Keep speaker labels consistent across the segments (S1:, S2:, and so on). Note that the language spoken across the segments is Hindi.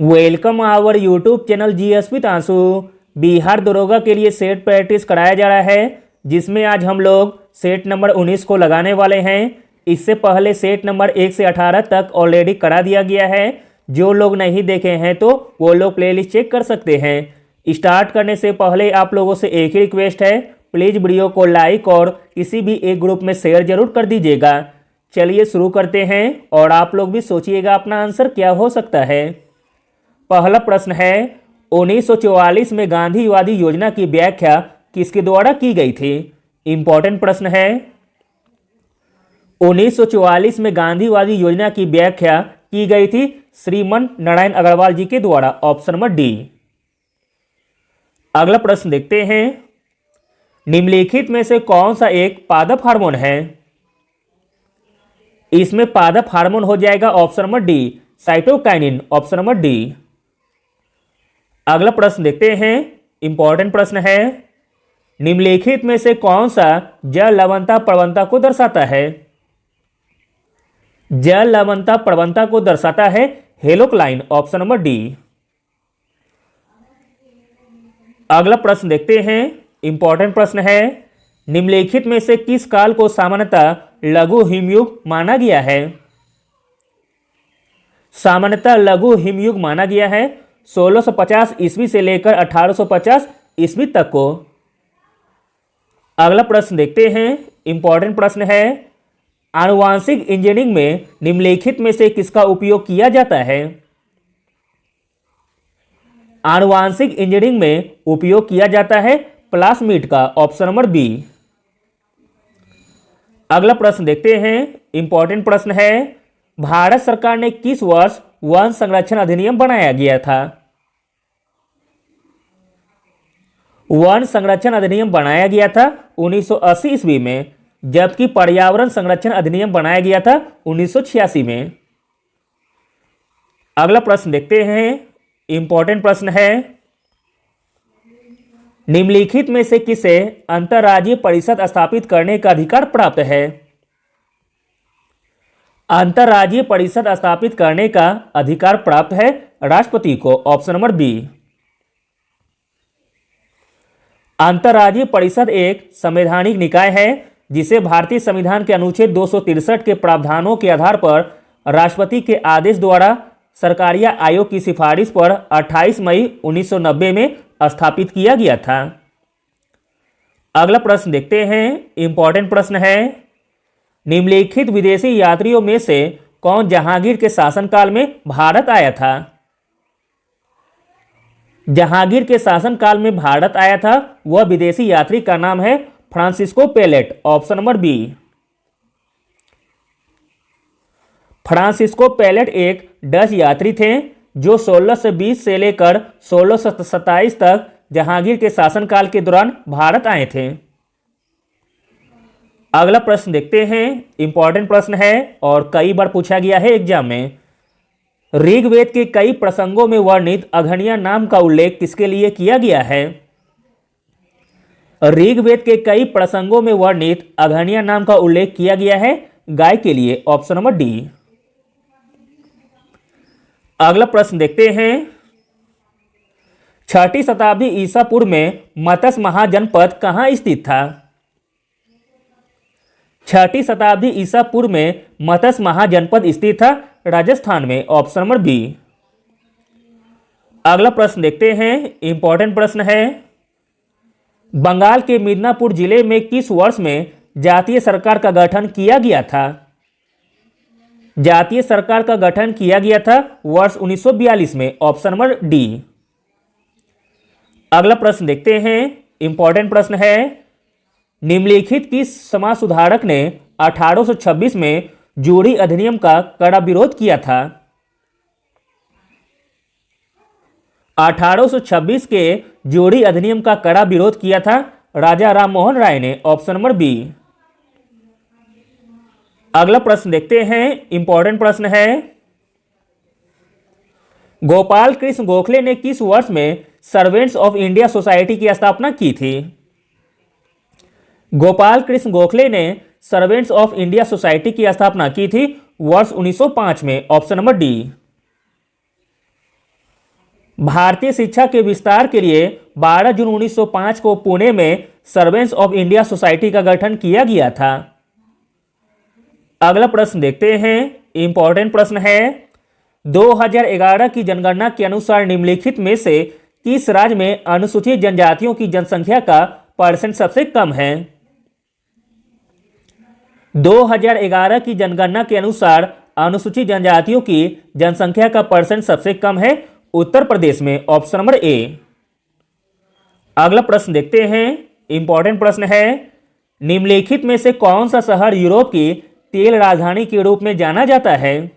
S1: Welcome our YouTube channel GS with Aansu. Bihar दरोगा के लिए सेट प्रैक्टिस कराया जा रहा है, जिसमें आज हम लोग सेट नंबर 19 को लगाने वाले हैं। इससे पहले सेट नंबर 1 से 18 तक ऑलरेडी करा दिया गया है। जो लोग नहीं देखे हैं तो वो लोग प्लेलिस्ट चेक कर सकते हैं। स्टार्ट करने से पहले आप लोगों से एक ही रिक्वेस्ट है, प्लीज़ वीडियो को लाइक और किसी भी एक ग्रुप में शेयर जरूर कर दीजिएगा। चलिए शुरू करते हैं और आप लोग भी सोचिएगा अपना आंसर क्या हो सकता है। पहला प्रश्न है, 1944 में गांधीवादी योजना की व्याख्या किसके द्वारा की गई थी? इंपॉर्टेंट प्रश्न है। 1944 में गांधीवादी योजना की व्याख्या की गई थी श्रीमन नारायण अग्रवाल जी के द्वारा। Option number D. अगला प्रश्न देखते हैं, निम्नलिखित में से कौन सा एक पादप हार्मोन है? इसमें पादप हार्मोन हो जाएगा option number D, cytokinin. Option number D. अगला प्रश्न देखते हैं, इंपॉर्टेंट प्रश्न है, निम्नलिखित में से कौन सा जल लवणता प्रवणता को दर्शाता है? जल लवणता प्रवणता को दर्शाता है हेलोक्लाइन। Option number D. अगला प्रश्न देखते हैं, इंपॉर्टेंट प्रश्न है, निम्नलिखित में से किस काल को सामान्यतः लघु हिमयुग माना गया है? सामान्यतः लघु हिमयुग माना गया है 1650 ईस्वी से लेकर 1850 ईस्वी तक को। अगला प्रश्न देखते हैं, इंपॉर्टेंट प्रश्न है, आनुवांशिक इंजीनियरिंग में निम्नलिखित में से किसका उपयोग किया जाता है? आनुवांशिक इंजीनियरिंग में उपयोग किया जाता है प्लास्मिड का। Option number B. अगला प्रश्न देखते हैं, इंपॉर्टेंट प्रश्न है, भारत सरकार ने किस वर्ष वन संरक्षण अधिनियम बनाया गया था? वन संरक्षण अधिनियम बनाया गया था 1980 ईस्वी में, जबकि पर्यावरण संरक्षण अधिनियम बनाया गया था 1986 में। अगला प्रश्न देखते हैं, इंपॉर्टेंट प्रश्न है, निम्नलिखित में से किसे अंतर्राज्यीय परिषद स्थापित करने का अधिकार प्राप्त है? अंतर्राज्यीय परिषद स्थापित करने का अधिकार प्राप्त है राष्ट्रपति को। Option number B. अंतर्राज्यीय परिषद एक संवैधानिक निकाय है जिसे भारतीय संविधान के अनुच्छेद 263 के प्रावधानों के आधार पर राष्ट्रपति के आदेश द्वारा सरकारीय आयोग की सिफारिश पर 28 मई 1990 में स्थापित किया गया था। अगला प्रश्न देखते हैं, इंपॉर्टेंट प्रश्न है, निम्नलिखित विदेशी यात्रियों में से कौन जहांगीर के शासनकाल में भारत आया था? जहांगीर के शासनकाल में भारत आया था वह विदेशी यात्री का नाम है Francisco Pelsaert. Option number B. Francisco Pelsaert एक डच यात्री थे जो 1620 से लेकर 1627 तक जहांगीर के शासनकाल के दौरान भारत आए थे। अगला प्रश्न देखते हैं, इंपॉर्टेंट प्रश्न है और कई बार पूछा गया है एग्जाम में। ऋग्वेद के कई प्रसंगों में वर्णित अघन्या नाम का उल्लेख किसके लिए किया गया है? ऋग्वेद के कई प्रसंगों में वर्णित अघन्या नाम का उल्लेख किया गया है गाय के लिए। Option number D. अगला प्रश्न देखते हैं, 6ठी शताब्दी ईसा पूर्व में मत्स्य महाजनपद कहां स्थित था? 6ठी शताब्दी ईसा पूर्व में मत्स्य महाजनपद स्थित था राजस्थान में। Option number B. अगला प्रश्न देखते हैं, इंपॉर्टेंट प्रश्न है, बंगाल के मिदनापुर जिले में किस वर्ष में जातीय सरकार का गठन किया गया था? जातीय सरकार का गठन किया गया था वर्ष 1942 में। Option number D. अगला प्रश्न देखते हैं, इंपॉर्टेंट प्रश्न है, निम्नलिखित किस समाज सुधारक ने 1826 में जोड़ी अधिनियम का कड़ा विरोध किया था? 1826 के जोड़ी अधिनियम का कड़ा विरोध किया था राजा राम मोहन राय ने। Option number B. अगला प्रश्न देखते हैं, इंपॉर्टेंट प्रश्न है, गोपाल कृष्ण गोखले ने किस वर्ष में सर्वेंट्स ऑफ इंडिया सोसाइटी की स्थापना की थी? गोपाल कृष्ण गोखले ने सर्वेंट्स ऑफ इंडिया सोसाइटी की स्थापना की थी वर्ष 1905 में। Option number D. भारतीय शिक्षा के विस्तार के लिए 12 जून 1905 को पुणे में सर्वेंट्स ऑफ इंडिया सोसाइटी का गठन किया गया था। अगला प्रश्न देखते हैं, इंपॉर्टेंट प्रश्न है। 2011 की जनगणना के अनुसार निम्नलिखित में से किस राज्य में अनुसूचित जनजातियों की जनसंख्या का परसेंट सबसे कम है? 2011 की जनगणना के अनुसार अनुसूचित जनजातियों की जनसंख्या का परसेंट सबसे कम है उत्तर प्रदेश में, ऑप्शन नंबर ए। अगला प्रश्न देखते हैं, इंपॉर्टेंट प्रश्न है। निम्नलिखित में से कौन सा शहर यूरोप की तेल राजधानी के रूप में जाना जाता है?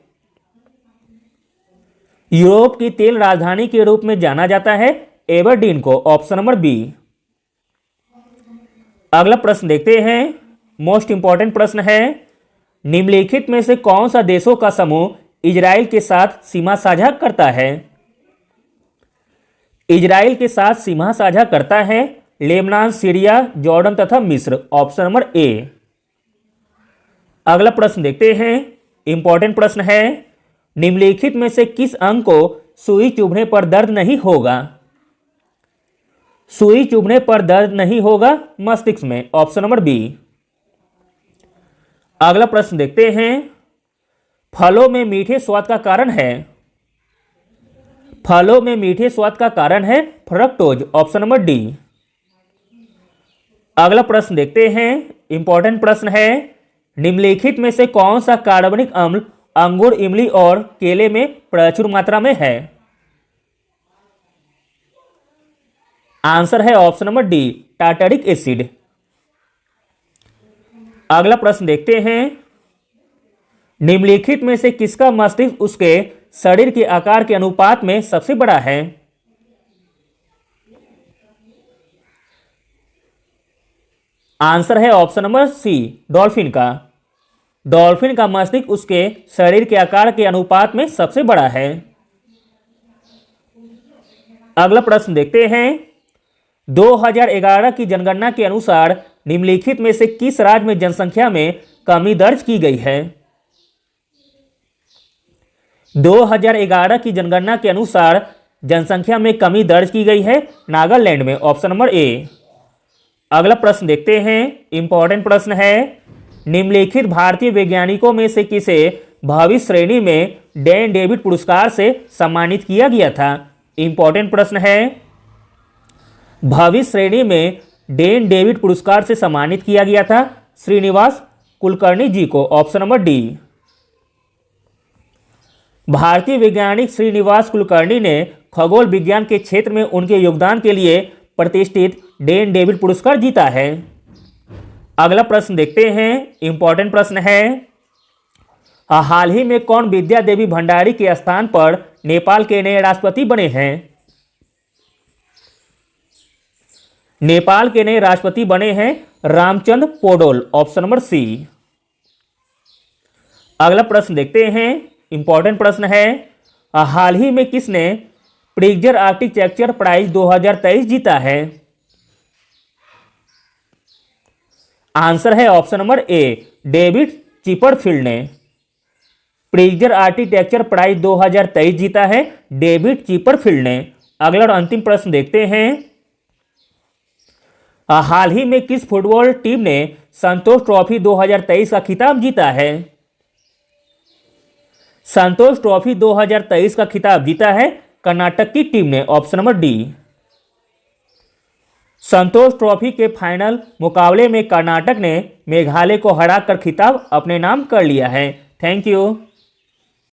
S1: यूरोप की तेल राजधानी के रूप में जाना जाता है एबरडीन को, ऑप्शन नंबर बी। अगला प्रश्न देखते हैं, मोस्ट इंपॉर्टेंट प्रश्न है। निम्नलिखित में से कौन सा देशों का समूह इजराइल के साथ सीमा साझा करता है? इजराइल के साथ सीमा साझा करता है लेबनान, सीरिया, जॉर्डन तथा मिस्र, ऑप्शन नंबर ए। अगला प्रश्न देखते हैं, इंपॉर्टेंट प्रश्न है। निम्नलिखित में से किस अंग को सुई चुभने पर दर्द नहीं होगा? सुई चुभने पर दर्द नहीं होगा मस्तिष्क में, ऑप्शन नंबर बी। अगला प्रश्न देखते हैं, फलों में मीठे स्वाद का कारण है? फलों में मीठे स्वाद का कारण है फ्रक्टोज, ऑप्शन नंबर डी। अगला प्रश्न देखते हैं, इंपॉर्टेंट प्रश्न है। निम्नलिखित में से कौन सा कार्बनिक अम्ल अंगूर, इमली और केले में प्रचुर मात्रा में है? आंसर है option number D, tartaric acid. अगला प्रश्न देखते हैं, निम्नलिखित में से किसका मस्तिष्क उसके शरीर के आकार के अनुपात में सबसे बड़ा है? आंसर है ऑप्शन नंबर सी, डॉल्फिन का। डॉल्फिन का मस्तिष्क उसके शरीर के आकार के अनुपात में सबसे बड़ा है। अगला प्रश्न देखते हैं, 2011 की जनगणना के अनुसार निम्नलिखित में से किस राज्य में जनसंख्या में कमी दर्ज की गई है? 2011 की जनगणना के अनुसार जनसंख्या में कमी दर्ज की गई है नागालैंड में, ऑप्शन नंबर ए। अगला प्रश्न देखते हैं, इंपॉर्टेंट प्रश्न है। निम्नलिखित भारतीय वैज्ञानिकों में से किसे भविष्य श्रेणी में डैन डेविड पुरस्कार से सम्मानित किया गया था? इंपॉर्टेंट प्रश्न है। भविष्य श्रेणी में डैन डेविड पुरस्कार से सम्मानित किया गया था श्रीनिवास कुलकर्णी जी को, ऑप्शन नंबर डी। भारतीय वैज्ञानिक श्रीनिवास कुलकर्णी ने खगोल विज्ञान के क्षेत्र में उनके योगदान के लिए प्रतिष्ठित डैन डेविड पुरस्कार जीता है। अगला प्रश्न देखते हैं, इंपॉर्टेंट प्रश्न है। हाल ही में कौन विद्या देवी भंडारी के स्थान पर नेपाल के नए राष्ट्रपति बने हैं? नेपाल के नए राष्ट्रपति बने हैं Ramchandra Paudel, option number C. अगला प्रश्न देखते हैं, इंपॉर्टेंट प्रश्न है। हाल ही में किसने प्रिट्जर आर्किटेक्चर प्राइज 2023 जीता है? आंसर है option number A, David Chipperfield ने प्रिट्जर आर्किटेक्चर प्राइज 2023 जीता है डेविड चिपरफील्ड ने। अगला और अंतिम प्रश्न देखते हैं, हाल ही में किस फुटबॉल टीम ने संतोष ट्रॉफी 2023 का खिताब जीता है? संतोष ट्रॉफी 2023 का खिताब जीता है कर्नाटक की टीम ने, ऑप्शन नंबर डी। संतोष ट्रॉफी के फाइनल मुकाबले में कर्नाटक ने मेघालय को हराकर खिताब अपने नाम कर लिया है। Thank you.